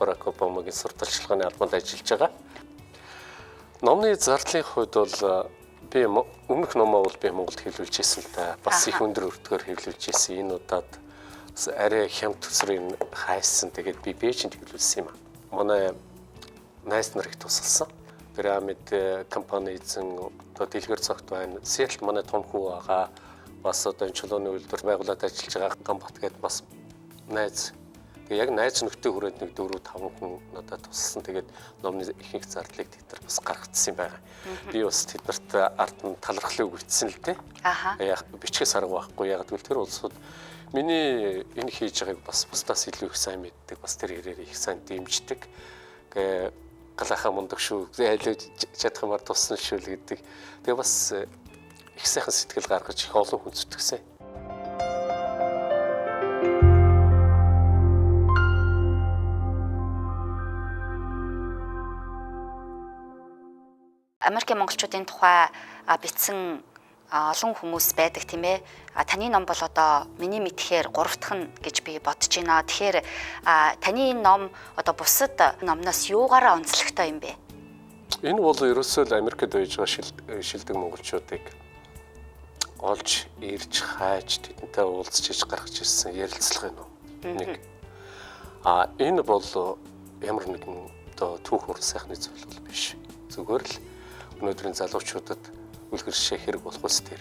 Барак Обамагийн сурталчилгааны албанд ажиллаж байгаа. Номны зардлын хувьд бол би өмнөх номоо бол би Монголд хэвлүүлж ирсэн л да. Бас их өндөр өртгөөр хэвлүүлж ирсэн. Энэ удаад арай хямд төсрийн хайсан. Тэгээд би Бээжинд хэвлүүлсэн юм аа. Манай найз нар их тусалсан. Пирамид компани эзэн одоо дэлгэр цогт байна. Сиэтл манай том хүү байгаа. Бас одоо энэ чулууны үйлдвэр байгууллагад ажиллаж байгаа Ганбат гэдэг бас найз. Тэгээ яг найз нөхдөд хүрээд нэг 4-5 хүн надад тусалсан. Тэгээд номны ихэнх зардлыг тэд нар бас гаргацсан юм байна. Би бас тэднэрт ард нь талархлыг өгсөн л дээ. Яг бичгээс арга байхгүй. Яг гэвэл тэр улсууд миний энэ хийж байгааг бас бусдаас илүү их сайн мэддэг. Бас тэр хэрээр их сайн дэмждэг. Гэ галахаа мундаг шүү. Айлуу чадах юмар туссан шүү л гэдэг. Тэгээ бас их сайхан сэтгэл гаргаж их олон хүн зүтгэсэн. Америкийн монголчуудын тухай бичсэн олон хүмүүс байдаг тийм ээ. Таны ном бол одоо миний мэдхээр 3 дахь нь гэж би бодож байна. Тэгэхээр таны ном одоо бусад номноос юугаараа онцлогтой юм бэ? Энэ бол ерөөсөө л Америкт байж байгаа шилдэг монголчуудыг олж ирж хайж тэдэнтэй уулзч гаргаж ирсэн ярилцлага юм. Нэг. Энэ бол ямар нэгэн одоо түүх ур сайхны зүйл бол биш. Зүгээр л өнөөдрийн залуучуудад үлгэр жишээ хэрэг болох үс тэр.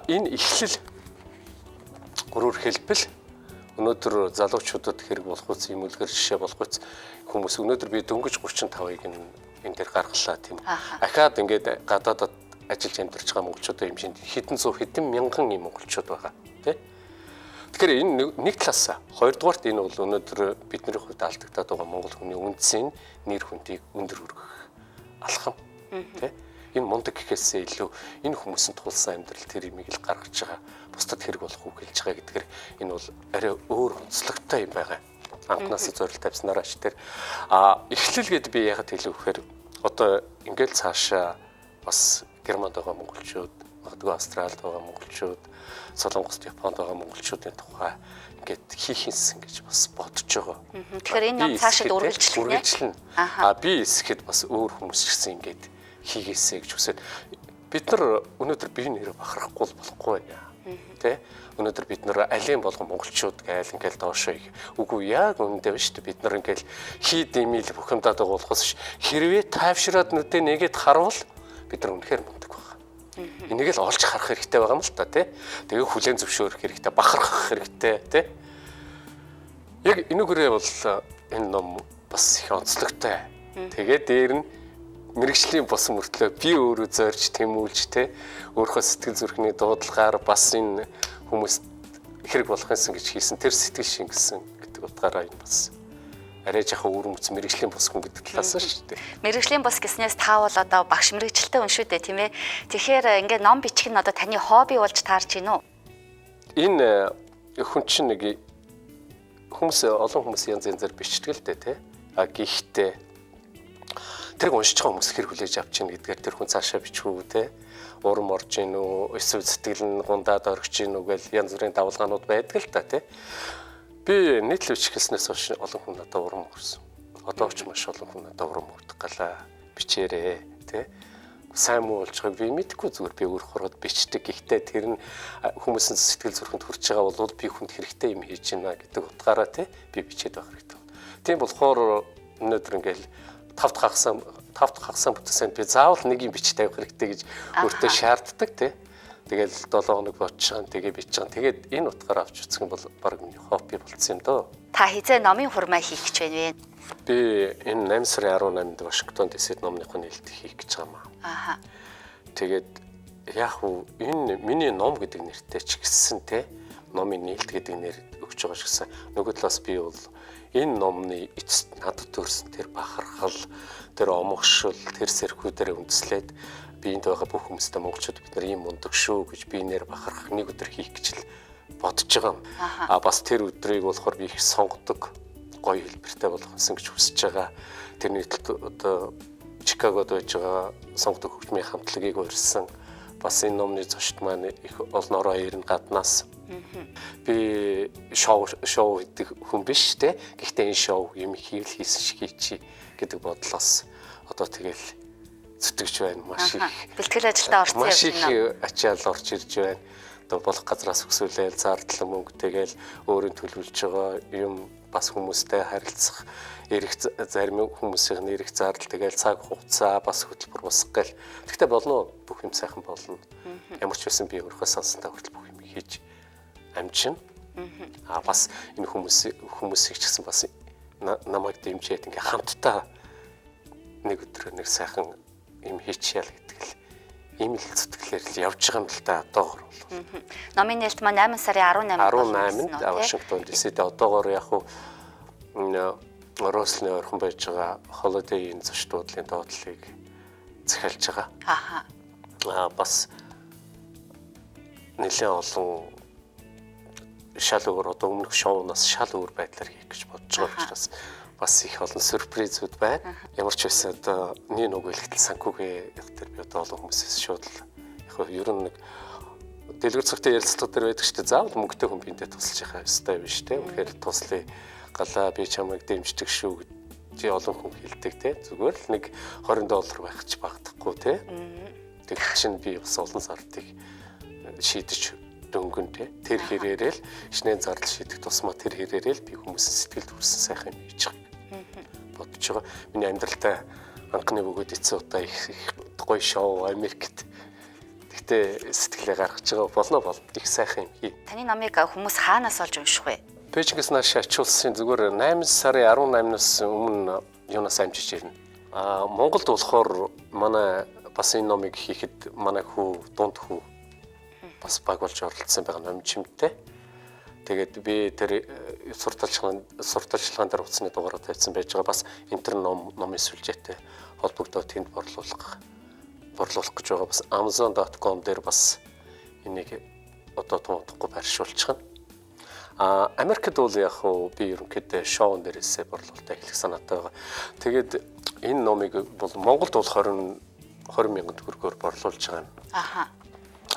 Энэ эхлэл гурван хэлбэл өнөөдөр залуучуудад хэрэг болох үс юм үлгэр жишээ болох үс хүмүүс өнөөдөр би дөнгөж 35-ыг энэ дээр гаргалаа тийм. Ахаад ингээд гадаадад ажиллаж амьдарч байгаа монголчуудын хэмжээнд хэдэн зуун хэдэн мянган юм монголчууд байгаа тий. Тэгэхээр энэ нэг талаас хоёрдугаарт энэ бол өнөөдөр бидний хувьд алдагдаад байгаа монгол хүний үндсийн нэр хүндийг өндөр өргөх алхам тий. Энэ мундаг гэхээсээ илүү энэ хүмүүсийн тулсан амьдрал тэр имийг л гаргаж байгаа бусдад хэрэг болох үг хэлж байгаа гэдгээр энэ бол арай өөр онцлогтой юм байгаа. Анхнаасаа зорилт тавьснараа ч тэр эхлэлгээд би ягаад хэлэх вэхээр одоо ингээл цаашаа бас Германд байгаа монголчууд, магадгүй Австралид байгаа монголчууд, Солонгост, Японд байгаа монголчуудын тухай ингээд хийх юмсан гэж бас бодож байгаа. Тэгэхээр энэ ном цаашид үргэлжлэнэ. Би эсэхэд бас өөр хүмүүс ч гэсэн ингээд хийгээсэй гэж хүсээд бид нар өнөөдөр бие нэрээ бахарахгүй болохгүй байна. Тэ? Өнөөдөр бид нар алийн болгон монголчууд гээл ингээл доошоо үгүй яг үнэндээ биш үү бид нар ингээл хий дэмил бухимдаад байгаа болохоос хэрвээ тайвшраад нүдэ нэгэд харвал бид нар үнэхээр мундаг байна. Энийг л олж харах хэрэгтэй байгаа юм л та тий. Тэгээ хүлэн зөвшөөрөх хэрэгтэй, бахархах хэрэгтэй тий. Яг энүүгээрээ бол энэ ном бас их онцлогтой. Тэгээ дээр нь мэрэгжлийн бос мөртлөө би өөрөө зорж тэмүүлж те өөрийнхөө сэтгэл зүрхний дуудлагаар бас энэ хүмүүс хэрэг болох юмсан гэж хийсэн тэр сэтгэл шингэсэн гэдэг утгаараа энэ бас арай жаахан өөр өмц мэрэгжлийн бос хүн гэдэг талаас нь шүү дээ. Мэрэгжлийн бос гэснээс та бол одоо багш мэрэгчлээ хүн шүү дээ тийм ээ. Тэгэхээр ингээд ном бичих нь одоо таны хобби болж таарч гинүү. Энэ хүн чинь нэг хүмүүс олон хүмүүс янз янзаар бичдэг л дээ те. Гэхдээ тэрг уншиж байгаа хүмүүс хэр хүлээж авч чинь гэдгээр тэр хүн цаашаа бичвүү те. Урам орж гин үү, эсвэл сэтгэл нь гундаад орж гин үү гэл янз бүрийн давалгаанууд байдаг л та те. Би нийтлэлч хэлснээс хойш олон хүн надад урам өгсөн. Одоо ч маш олон хүн надад урам өгдөг галаа. Бичээрээ те. Сайн муу болж байгааг би мэдэхгүй зүгээр би өөр хороод бичдэг. Гэхдээ тэр нь хүмүүсийн сэтгэл зүрхэнд хүрч байгаа бол би хүнд хэрэгтэй юм хийж байна гэдэг утгаараа те би бичээд байх хэрэгтэй. Тийм болохоор өнөөдөр ингээл тавд хагасан бүтээсэнд би заавал нэг юм бич тавих хэрэгтэй гэж өөртөө шаарддаг тий. Тэгэл 7 хоног бодчихсан тэгээ бичсэн. Тэгээд энэ утгаараа авч үзэх юм бол баг миний хобби болсон юм доо. Та хизээ номын хурмаа хийх гэж байна вэ? Би энэ 8 сарын 18-нд Вашингтон ДС-д номныхын нээлтийг хийх гэж байгаа маа. Тэгээд яг уу энэ миний ном гэдэг нэртэй ч гэсэн тий номын нээлт гэдэг нэр өгч байгаа ч гэсэн нөгөө талаас би бол энэ номны эцэст надад төрсөн тэр бахархал, тэр омгшил, тэр сэрхүүдээр үндэслээд биенд байгаа бүх хүмүүстэй монголчууд бид нар ийм мундаг шүү гэж биенээр бахархах нэг өдөр хийх гэж л бодож байгаа юм. Бас тэр өдрийг болохоор би их сонгодог гоё хэлбэртэй болох юмсан гэж хүсэж байгаа. Тэрний одоо Чикагод байж байгаа сонгодог хөгжмийн хамтлагийг урьсан бас энэ номны зочд маань их олон ороо ирнэ гаднаас Би шоу гэдэг хүн биш те. Гэхдээ энэ шоу юм хийсэн шиг хийчи гэдэг бодлоос одоо тэгэл зүтгэж байна. Маш их бэлтгэл ажилдаа орсон маш их ачаал орж ирж байна. Одоо болох газраас өсвөлээл зардлан мөнгө тэгэл өөрийн төлөвлөж байгаа юм бас хүмүүстэй харилцах зарим хүмүүсийн нэрх зардал тэгэл цаг хугацаа бас хөтөлбөр босгох гэл. Гэхдээ болно бүх юм сайхан болно. Ямар ч байсан би өөрийнхөө сонсноо хүртэл бүх юм хийж амжин. Бас энэ хүмүүсийг ч гэсэн бас намайг дэмжиж ингээ хамтдаа нэг өдөр нэг сайхан юм хийчихял гэдэг л ийм л зүтгэлээр л явж байгаа юм л да одоогор бол. Номын нээлт маань 8 сарын 18-нд Вашингтон ДС-д одоогор яг хуу Рослны орхон байж байгаа Holiday-ийн зочдуудлын доотлыг захиалж байгаа. Бас нэлээд олон шал өөр одоо өмнөх шоунаас шал өөр байдлаар хийх гэж бодож байгаа учраас бас их олон сюрпризүүд байна. Ямар ч байсан одоо нэг үлгэл санхүүгээ яг тэр би одоо олон хүмүүсээс шууд яг ер нь нэг дэлгэр цагтаа ярилцлага дээр байдаг шүү дээ. Заавал мөнгөтэй хүн биендээ тусалж яхаа ёстой биш те. Үнэхээр туслая галаа би чамайг дэмждэг шүү гэж олон хүн хэлдэг те. Зүгээр л нэг $20 байх ч багтахгүй те. Тэг чинь би бас олон зардыг шийдэж дөнгөн те. Тэр хэрээрэл шинэ зардал шийдэх тусмаа тэр хэрээрэл би хүмүүсийн сэтгэлд хүрсэн сайхан юм хийж байгаа бодож байгаа. Миний амьдралдаа анхны бөгөөд эцэг удаа их гоё шоу Америкт. Гэхдээ сэтгэлээ гаргаж байгаа болно их сайхан юм хий. Таны номыг хүмүүс хаанаас олж унших вэ? Пэйжгээс нааш ачуулсан зүгээр 8 сарын 18-наас өмнө юунаас амжиж ирнэ. Монголд болохоор манай бас энэ номыг хийхэд манай дунд хүү бас баг болж оролцсон байгаа номчимтэй. Тэгээд би тэр сурталчилгаан дээр утасны дугаараа тавьсан байж байгаа бас интер номын сүлжээтэй холбогдоод тэнд борлуулах гэж байгаа бас amazon.com дээр бас энийг одоо томоохгүй байршуулж байгаа. Америкт бол яг хуу би ерөнхийдөө шоун дээрээсээ борлуулалтаа эхлэх санаатай байгаа. Тэгээд энэ номыг бол Монголд бол 20 мянган төгрөгөөр борлуулж байгаа юм.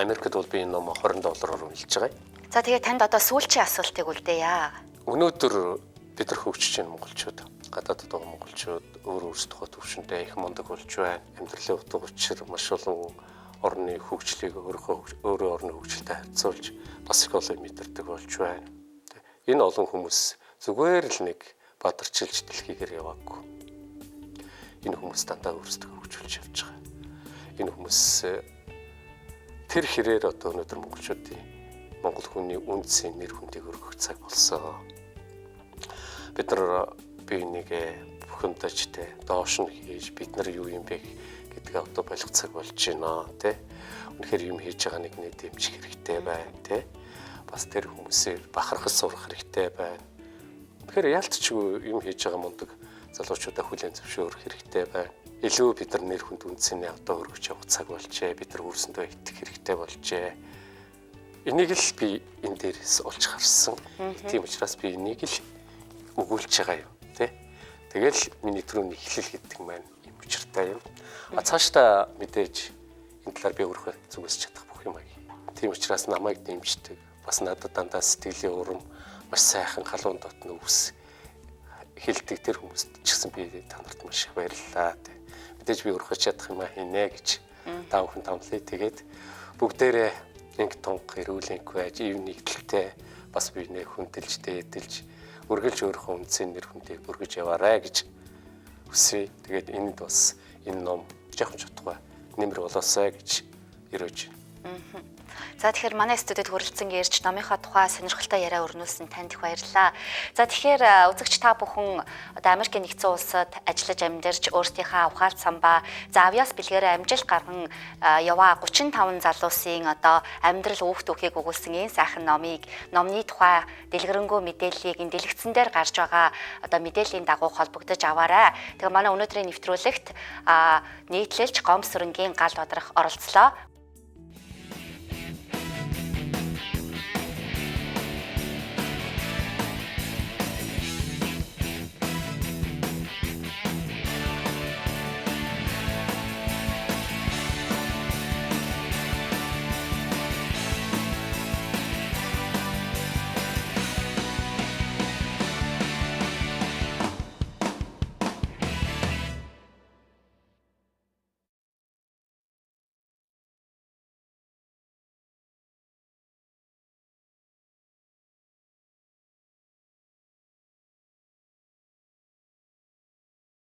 Америкт бол би энэ ном $20-оор үнэлж байгаа. За тэгээд танд одоо сүүлчийн асуултыг үлдээе. Өнөөдөр бид нар хөгжиж байна монголчууд. Гадаадд байгаа монголчууд өөр өөрсдөө төвшөнтэй их мундаг болж байна. Амьдралын утга учир маш олон орны хөгжлийг өөрөө орны хөгжилтэй харьцуулж бас их олон мэдэрдэг болж байна. Энэ олон хүмүүс зүгээр л нэг бадарчилж дэлхийгээр яваагүй. Энэ хүмүүс дандаа өөрсдөө хөгжүүлж явж байгаа. Энэ хүмүүс тэр хэрээр одоо өнөөдөр монголчуудын монгол хүний үндсийн нэр хүндийг өргөх цаг болсон. Бид нар биенийг бүхэндажтэй доош нь хийж бид нар юу юм бэ гэдгээ одоо болох цаг болж байна тий. Үнэхээр юм хийж байгаа нэг дэмжих хэрэгтэй байна тий. Бас тэр хүмүүсээр бахархаж сурах хэрэгтэй байна. Тэгэхээр яалтчгүй юм хийж байгаа мундаг залуучуудаа хүлээн зөвшөөрөх хэрэгтэй байна. Илүү бид нар нэр хүнд үндсэний одоо өргөж явах цаг болжээ. Бид нар өөрсөндөө итгэх хэрэгтэй болжээ. Энийг л би энэ дээрээс олж харсан. Тийм учраас би энийг л өгүүлж байгаа юм тий. Тэгэл миний түрүүний эхлэл гэдэг маань юм учиртай юм. Цаашдаа мэдээж энэ талаар би өөрөө зүгээс чадах бүх юм аа. Тийм учраас намайг дэмждэг. Бас надад дандаа сэтгэлийн урам маш сайхан халуун дотны үс хэлдэг тэр хүмүүст ч гэсэн би танарт маш их баярлалаа. Мэдээж би өөрөө чадах юм аа хийнэ гэж та бүхэн томлъё. Тэгээд бүгдээрээ инг тонх эрүүлэнх байж ив нэгдэлтэй бас биенээ хүндэлж дээдэлж үргэлж өөрийнхөө үндсийн нэр хүндийг өргөж яваарай гэж хүсье. Тэгээд энд бас энэ ном жоохон чутгаа нэмэр болоосай гэж өрөөж байна. За тэгэхээр манай студид хүрэлцэн ярьж номынхаа тухай сонирхолтой яриа өрнүүлсэн танд их баярлалаа. За тэгэхээр үзэгч та бүхэн одоо Америкийн нэгдсэн улсад ажиллаж амьдарч өөрсдийнхээ ухаалт самбаа завьяас бэлгээрээ амжилт гарган яваа 35 залуусын одоо амьдрал үүхт үхийг өгүүлсэн энэ сайхан номны тухай дэлгэрэнгүй мэдээллийг энэ дэлгэцэн дээр гарч байгаа одоо мэдээллийн дагуу холбогдож аваарай. Тэгээ манай өнөөдрийн нэвтрүүлэгт нийтлэлч Гомсөрөнгийн гал бодрох оролцлоо.